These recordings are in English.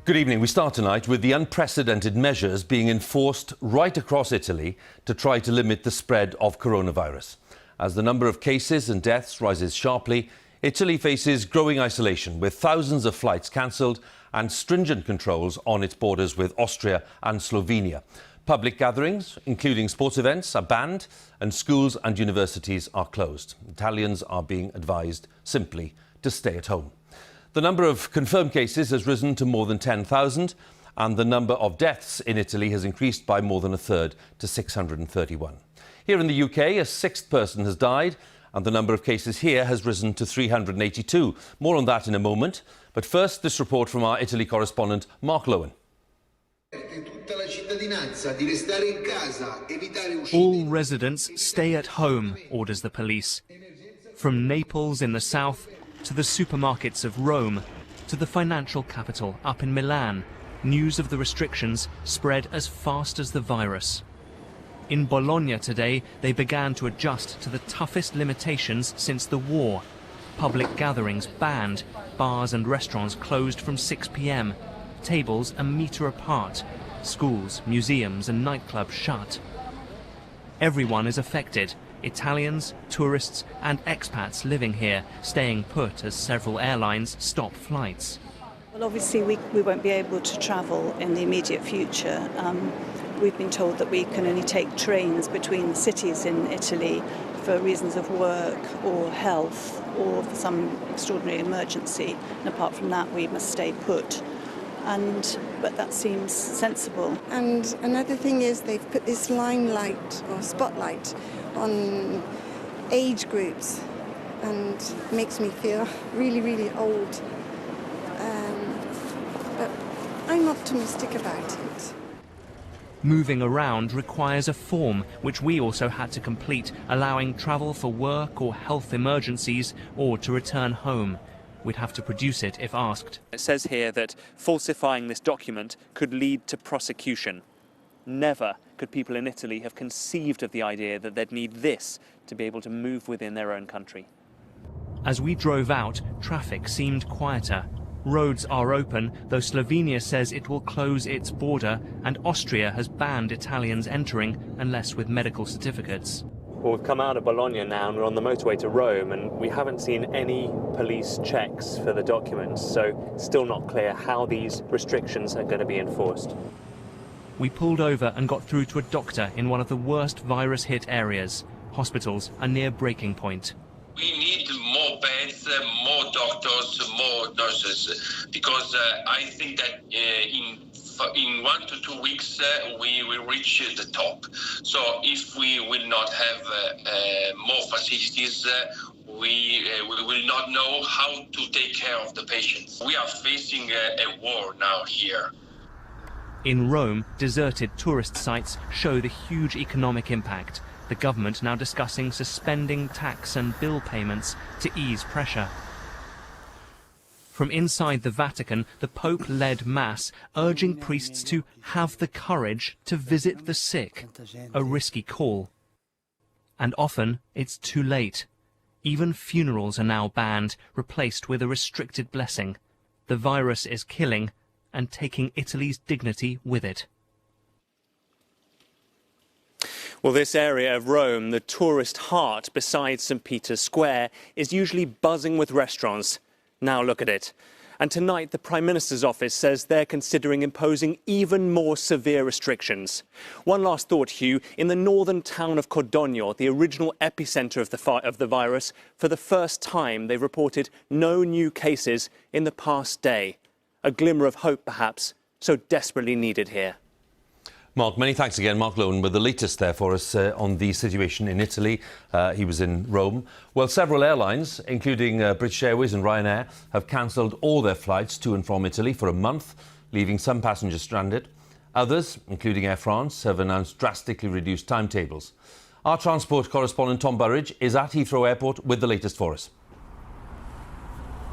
Good evening. We start tonight with the unprecedented measures being enforced right across Italy to try to limit the spread of coronavirus. As the number of cases and deaths rises sharply, Italy faces growing isolation with thousands of flights cancelled and stringent controls on its borders with Austria and Slovenia. Public gatherings, including sports events, are banned and schools and universities are closed. Italians are being advised simply to stay at home. The number of confirmed cases has risen to more than 10,000 and the number of deaths in Italy has increased by more than a third to 631. Here in the UK, a sixth person has died and the number of cases here has risen to 382. More on that in a moment. But first, this report from our Italy correspondent, Mark Lowen. All residents stay at home, orders the police. From Naples in the south to the supermarkets of Rome, to the financial capital up in Milan, news of the restrictions spread as fast as the virus. In Bologna today, they began to adjust to the toughest limitations since the war. Public gatherings banned, bars and restaurants closed from 6 p.m, tables a metre apart, schools, museums and nightclubs shut. Everyone is affected. Italians, tourists and expats living here, staying put as several airlines stop flights. Well, obviously we won't be able to travel in the immediate future. We've been told that we can only take trains between the cities in Italy for reasons of work or health or for some extraordinary emergency. And apart from that, we must stay put. But that seems sensible. And another thing is they've put this limelight or spotlight on age groups and makes me feel really, really old. But I'm optimistic about it. Moving around requires a form, which we also had to complete, allowing travel for work or health emergencies or to return home. We'd have to produce it if asked. It says here that falsifying this document could lead to prosecution. Never could people in Italy have conceived of the idea that they'd need this to be able to move within their own country. As we drove out, traffic seemed quieter. Roads are open, though Slovenia says it will close its border, and Austria has banned Italians entering unless with medical certificates. Well, we've come out of Bologna now and we're on the motorway to Rome, and we haven't seen any police checks for the documents, so still not clear how these restrictions are going to be enforced. We pulled over and got through to a doctor in one of the worst virus-hit areas. Hospitals are near breaking point. We need more beds, more doctors, more nurses, because I think that in 1 to 2 weeks we will reach the top. So if we will not have more facilities, we will not know how to take care of the patients. We are facing a war now here. In Rome, deserted tourist sites show the huge economic impact. The government now discussing suspending tax and bill payments to ease pressure. From inside the Vatican, the Pope led Mass, urging priests to have the courage to visit the sick, a risky call. And often it's too late. Even funerals are now banned, replaced with a restricted blessing. The virus is killing and taking Italy's dignity with it. Well, this area of Rome, the tourist heart beside St. Peter's Square, is usually buzzing with restaurants. Now look at it. And tonight, the Prime Minister's office says they're considering imposing even more severe restrictions. One last thought, Hugh. In the northern town of Codogno, the original epicentre of the virus, for the first time, they've reported no new cases in the past day. A glimmer of hope, perhaps, so desperately needed here. Mark, many thanks again. Mark Lowen with the latest there for us on the situation in Italy. He was in Rome. Well, several airlines, including British Airways and Ryanair, have cancelled all their flights to and from Italy for a month, leaving some passengers stranded. Others, including Air France, have announced drastically reduced timetables. Our transport correspondent Tom Burridge is at Heathrow Airport with the latest for us.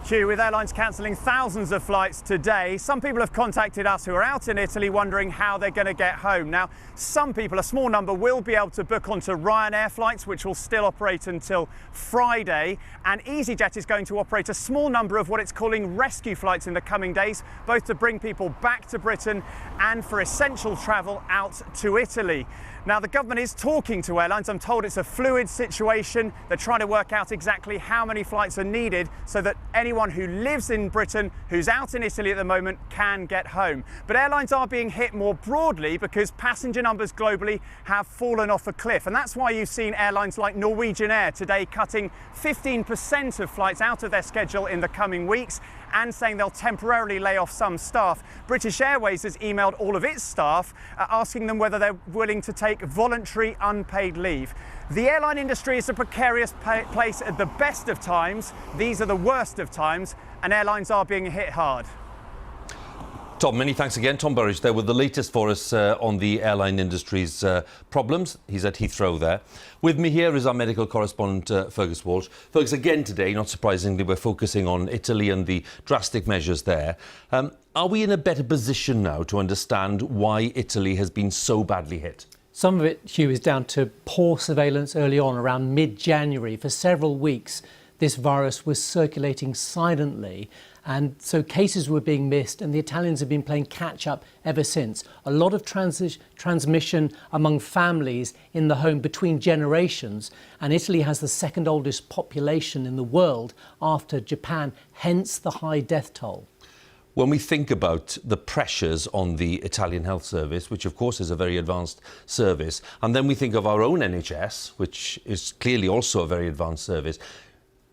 Hugh, with airlines cancelling thousands of flights today, some people have contacted us who are out in Italy wondering how they're going to get home. Now, some people, a small number, will be able to book onto Ryanair flights, which will still operate until Friday. And EasyJet is going to operate a small number of what it's calling rescue flights in the coming days, both to bring people back to Britain and for essential travel out to Italy. Now, the government is talking to airlines. I'm told it's a fluid situation. They're trying to work out exactly how many flights are needed so that anyone who lives in Britain, who's out in Italy at the moment, can get home. But airlines are being hit more broadly because passenger numbers globally have fallen off a cliff. And that's why you've seen airlines like Norwegian Air today cutting 15% of flights out of their schedule in the coming weeks and saying they'll temporarily lay off some staff. British Airways has emailed all of its staff asking them whether they're willing to take voluntary unpaid leave. The airline industry is a precarious place at the best of times. These are the worst of times, and airlines are being hit hard. Tom, many thanks again. Tom Burridge there with the latest for us on the airline industry's problems. He's at Heathrow there. With me here is our medical correspondent, Fergus Walsh. Fergus, again today, not surprisingly, we're focusing on Italy and the drastic measures there. Are we in a better position now to understand why Italy has been so badly hit? Some of it, Hugh, is down to poor surveillance early on, around mid-January. For several weeks, this virus was circulating silently, and so cases were being missed, and the Italians have been playing catch-up ever since. A lot of transmission among families in the home between generations, and Italy has the second oldest population in the world after Japan, hence the high death toll. When we think about the pressures on the Italian health service, which of course is a very advanced service, and then we think of our own NHS, which is clearly also a very advanced service,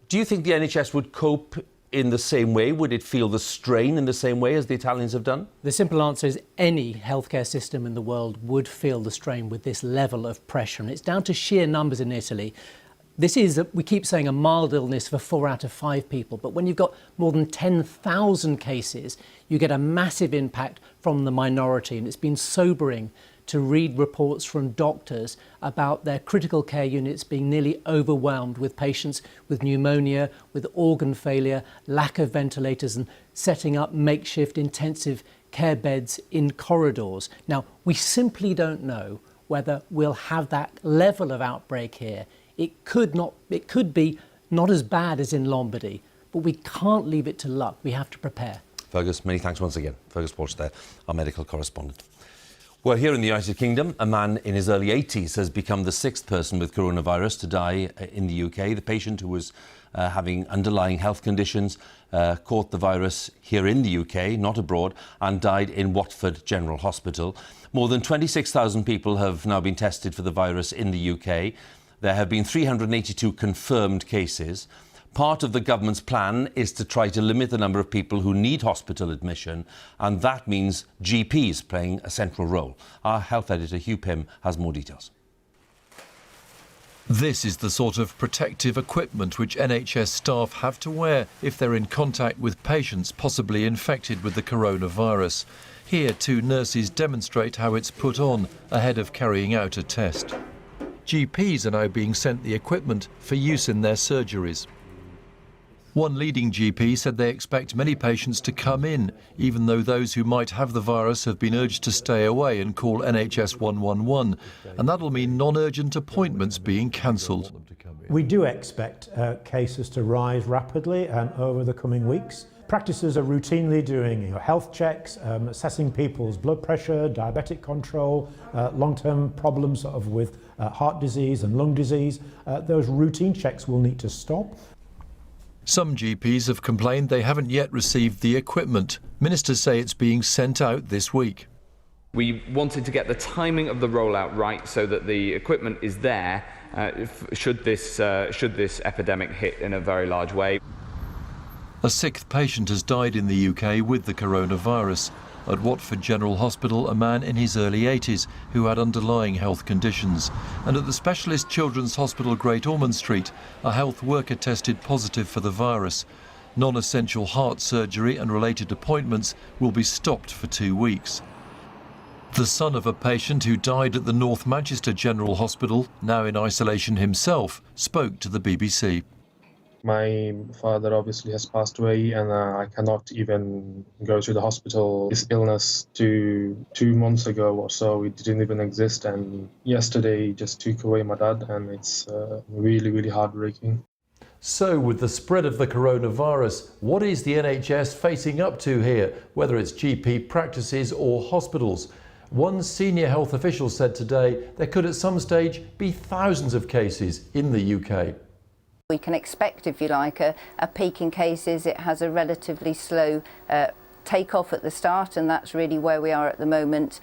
do you think the NHS would cope in the same way? Would it feel the strain in the same way as the Italians have done? The simple answer is any healthcare system in the world would feel the strain with this level of pressure, and it's down to sheer numbers in Italy. This is, we keep saying, a mild illness for 4 out of 5 people, but when you've got more than 10,000 cases, you get a massive impact from the minority, and it's been sobering to read reports from doctors about their critical care units being nearly overwhelmed with patients with pneumonia, with organ failure, lack of ventilators, and setting up makeshift intensive care beds in corridors. Now, we simply don't know whether we'll have that level of outbreak here. It could be not as bad as in Lombardy, but we can't leave it to luck. We have to prepare. Fergus, many thanks once again. Fergus Walsh there, our medical correspondent. Well, here in the United Kingdom, a man in his early 80s has become the 6th person with coronavirus to die in the UK. The patient, who was having underlying health conditions, caught the virus here in the UK, not abroad, and died in Watford General Hospital. More than 26,000 people have now been tested for the virus in the UK. There have been 382 confirmed cases. Part of the government's plan is to try to limit the number of people who need hospital admission, and that means GPs playing a central role. Our health editor, Hugh Pym, has more details. This is the sort of protective equipment which NHS staff have to wear if they're in contact with patients possibly infected with the coronavirus. Here, 2 nurses demonstrate how it's put on ahead of carrying out a test. GPs are now being sent the equipment for use in their surgeries. One leading GP said they expect many patients to come in, even though those who might have the virus have been urged to stay away and call NHS 111, and that'll mean non-urgent appointments being cancelled. We do expect cases to rise rapidly over the coming weeks. Practices are routinely doing health checks, assessing people's blood pressure, diabetic control, long-term problems with heart disease and lung disease. Those routine checks will need to stop. Some GPs have complained they haven't yet received the equipment. Ministers say it's being sent out this week. We wanted to get the timing of the rollout right so that the equipment is there should this epidemic hit in a very large way. A 6th patient has died in the UK with the coronavirus. At Watford General Hospital, a man in his early 80s who had underlying health conditions. And at the Specialist Children's Hospital Great Ormond Street, a health worker tested positive for the virus. Non-essential heart surgery and related appointments will be stopped for 2 weeks. The son of a patient who died at the North Manchester General Hospital, now in isolation himself, spoke to the BBC. My father obviously has passed away, and I cannot even go to the hospital. His illness 2 months ago or so, it didn't even exist, and yesterday just took away my dad, and it's really, really heartbreaking. So, with the spread of the coronavirus, what is the NHS facing up to here, whether it's GP practices or hospitals? One senior health official said today there could at some stage be thousands of cases in the UK. We can expect, if you like, a peak in cases. It has a relatively slow take-off at the start, and that's really where we are at the moment.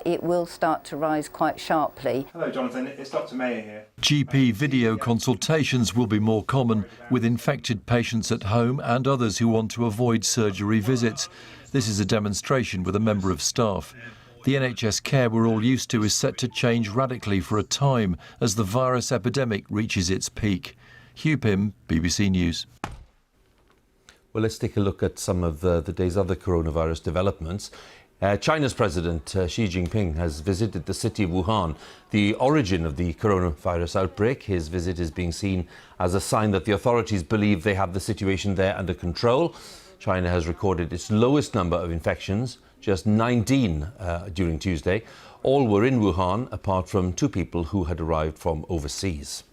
It will start to rise quite sharply. Hello, Jonathan. It's Dr. Mayer here. GP video consultations will be more common with infected patients at home and others who want to avoid surgery visits. This is a demonstration with a member of staff. The NHS care we're all used to is set to change radically for a time as the virus epidemic reaches its peak. Hugh Pym, BBC News. Well, let's take a look at some of the day's other coronavirus developments. China's President Xi Jinping has visited the city of Wuhan, the origin of the coronavirus outbreak. His visit is being seen as a sign that the authorities believe they have the situation there under control. China has recorded its lowest number of infections, just 19 during Tuesday. All were in Wuhan, apart from 2 people who had arrived from overseas.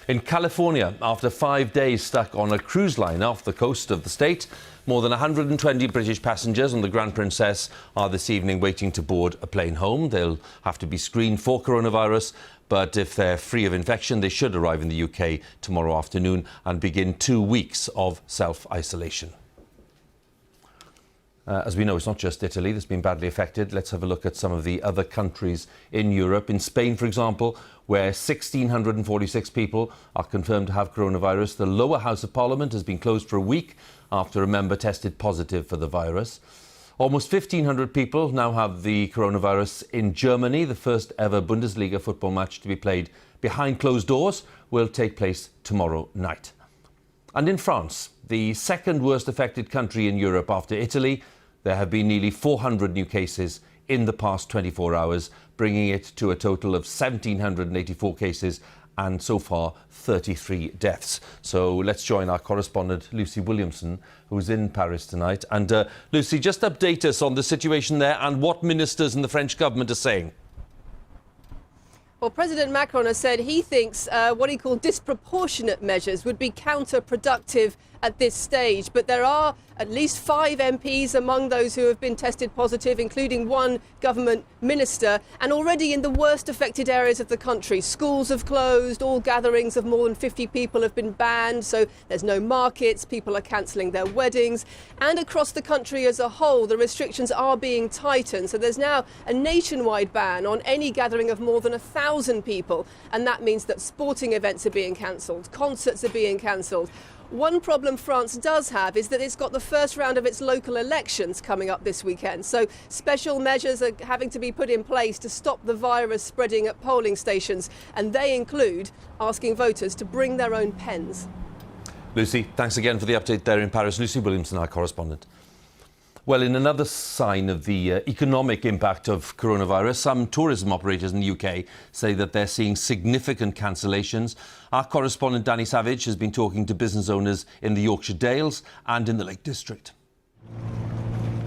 In California, after 5 days stuck on a cruise line off the coast of the state, more than 120 British passengers on the Grand Princess are this evening waiting to board a plane home. They'll have to be screened for coronavirus, but if they're free of infection, they should arrive in the UK tomorrow afternoon and begin 2 weeks of self-isolation. As we know, it's not just Italy that's been badly affected. Let's have a look at some of the other countries in Europe. In Spain, for example, where 1,646 people are confirmed to have coronavirus, the lower house of parliament has been closed for a week after a member tested positive for the virus. Almost 1,500 people now have the coronavirus in Germany. The first ever Bundesliga football match to be played behind closed doors will take place tomorrow night. And in France, the second worst affected country in Europe after Italy, there have been nearly 400 new cases in the past 24 hours, bringing it to a total of 1,784 cases and so far 33 deaths. So let's join our correspondent Lucy Williamson, who's in Paris tonight. And Lucy, just update us on the situation there and what ministers in the French government are saying. Well, President Macron has said he thinks what he called disproportionate measures would be counterproductive at this stage. But there are at least 5 MPs among those who have been tested positive, including 1 government minister. And already in the worst affected areas of the country, schools have closed, all gatherings of more than 50 people have been banned. So there's no markets, people are cancelling their weddings. And across the country as a whole, the restrictions are being tightened. So there's now a nationwide ban on any gathering of more than 1,000 people. And that means that sporting events are being cancelled, concerts are being cancelled. One problem France does have is that it's got the first round of its local elections coming up this weekend. So special measures are having to be put in place to stop the virus spreading at polling stations. And they include asking voters to bring their own pens. Lucy, thanks again for the update there in Paris. Lucy Williamson, our correspondent. Well, in another sign of the economic impact of coronavirus, some tourism operators in the UK say that they're seeing significant cancellations. Our correspondent Danny Savage has been talking to business owners in the Yorkshire Dales and in the Lake District.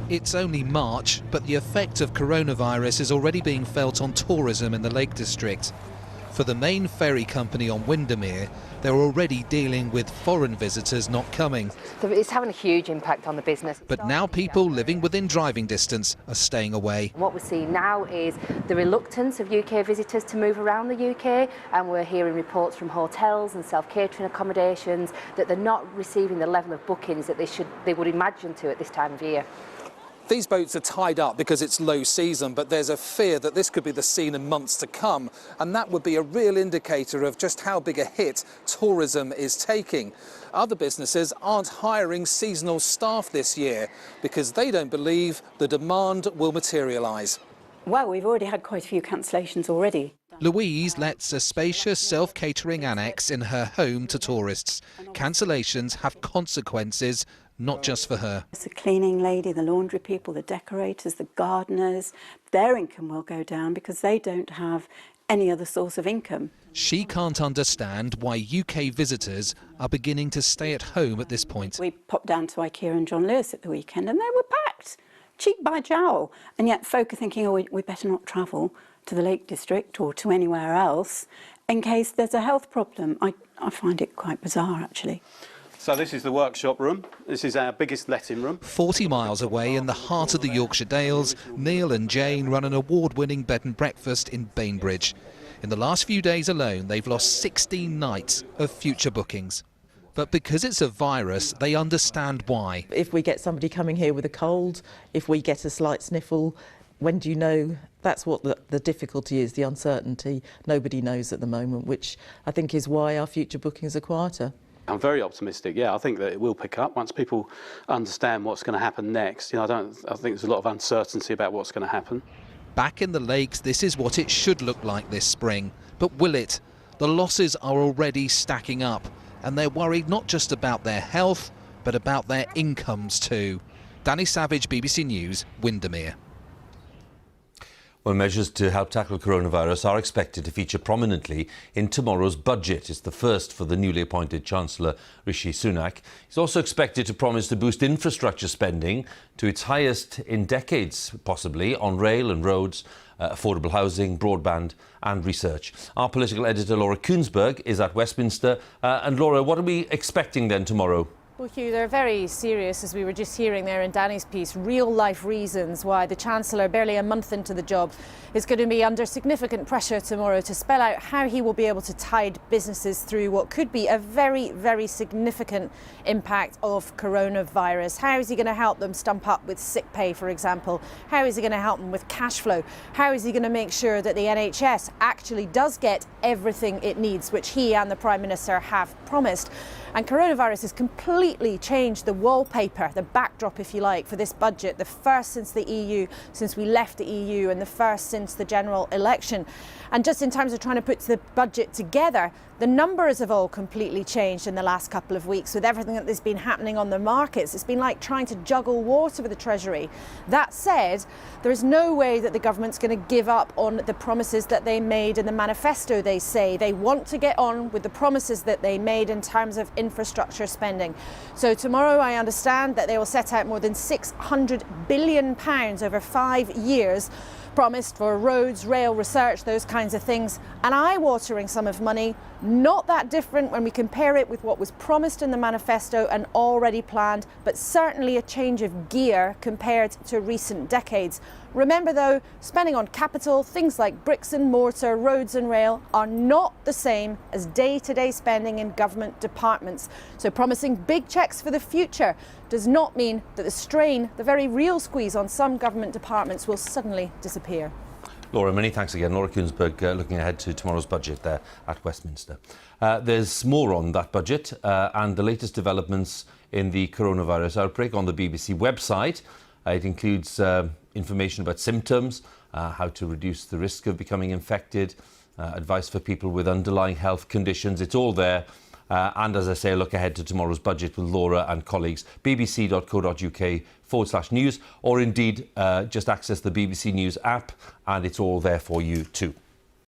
It's only March, but the effect of coronavirus is already being felt on tourism in the Lake District. For the main ferry company on Windermere, they're already dealing with foreign visitors not coming. It's having a huge impact on the business. But now people living within driving distance are staying away. What we're seeing now is the reluctance of UK visitors to move around the UK, and we're hearing reports from hotels and self-catering accommodations that they're not receiving the level of bookings that they would imagine to at this time of year. These boats are tied up because it's low season, but there's a fear that this could be the scene in months to come, and that would be a real indicator of just how big a hit tourism is taking. Other businesses aren't hiring seasonal staff this year because they don't believe the demand will materialise. Well, we've already had quite a few cancellations already. Louise lets a spacious self-catering annex in her home to tourists. Cancellations have consequences, not just for her. It's the cleaning lady, the laundry people, the decorators, the gardeners. Their income will go down because they don't have any other source of income. She can't understand why UK visitors are beginning to stay at home at this point. We popped down to IKEA and John Lewis at the weekend and they were packed, cheek by jowl. And yet folk are thinking, oh, we better not travel to the Lake District or to anywhere else in case there's a health problem. I find it quite bizarre, actually. So this is the workshop room. This is our biggest letting room. 40 miles away in the heart of the Yorkshire Dales, Neil and Jane run an award-winning bed and breakfast in Bainbridge. In the last few days alone, they've lost 16 nights of future bookings. But because it's a virus, they understand why. If we get somebody coming here with a cold, if we get a slight sniffle, when do you know? That's what the difficulty is, the uncertainty. Nobody knows at the moment, which I think is why our future bookings are quieter. I'm very optimistic. Yeah, I think that it will pick up once people understand what's going to happen next. I think there's a lot of uncertainty about what's going to happen. Back in the lakes, this is what it should look like this spring. But will it? The losses are already stacking up, and they're worried not just about their health, but about their incomes too. Danny Savage, BBC News, Windermere. Well, measures to help tackle coronavirus are expected to feature prominently in tomorrow's budget. It's the first for the newly appointed Chancellor Rishi Sunak. He's also expected to promise to boost infrastructure spending to its highest in decades, possibly, on rail and roads, affordable housing, broadband and research. Our political editor Laura Kuenssberg is at Westminster. And Laura, what are we expecting then tomorrow? Well, Hugh, they're very serious, as we were just hearing there in Danny's piece, real-life reasons why the Chancellor, barely a month into the job, is going to be under significant pressure tomorrow to spell out how he will be able to tide businesses through what could be a very, very significant impact of coronavirus. How is he going to help them stump up with sick pay, for example? How is he going to help them with cash flow? How is he going to make sure that the NHS actually does get everything it needs, which he and the Prime Minister have promised? And coronavirus has completely changed the wallpaper, the backdrop, if you like, for this budget, the first since the EU, since we left the EU, and the first since the general election. And just in terms of trying to put the budget together, the numbers have all completely changed in the last couple of weeks with everything that has been happening on the markets. It's been like trying to juggle water with the Treasury. That said, there is no way that the government's going to give up on the promises that they made in the manifesto. They say they want to get on with the promises that they made in terms of infrastructure spending. So tomorrow I understand that they will set out more than £600 billion over 5 years promised for roads, rail, research, those kinds of things. An eye-watering sum of money, not that different when we compare it with what was promised in the manifesto and already planned, but certainly a change of gear compared to recent decades. Remember though, spending on capital, things like bricks and mortar, roads and rail, are not the same as day-to-day spending in government departments. So promising big cheques for the future does not mean that the strain, the very real squeeze on some government departments will suddenly disappear. Laura, many thanks again. Laura Kuenssberg looking ahead to tomorrow's budget there at Westminster. There's more on that budget and the latest developments in the coronavirus outbreak on the BBC website. It includes information about symptoms, how to reduce the risk of becoming infected, advice for people with underlying health conditions. It's all there. And as I say, a look ahead to tomorrow's budget with Laura and colleagues. bbc.co.uk/news, or indeed just access the BBC News app, and it's all there for you too.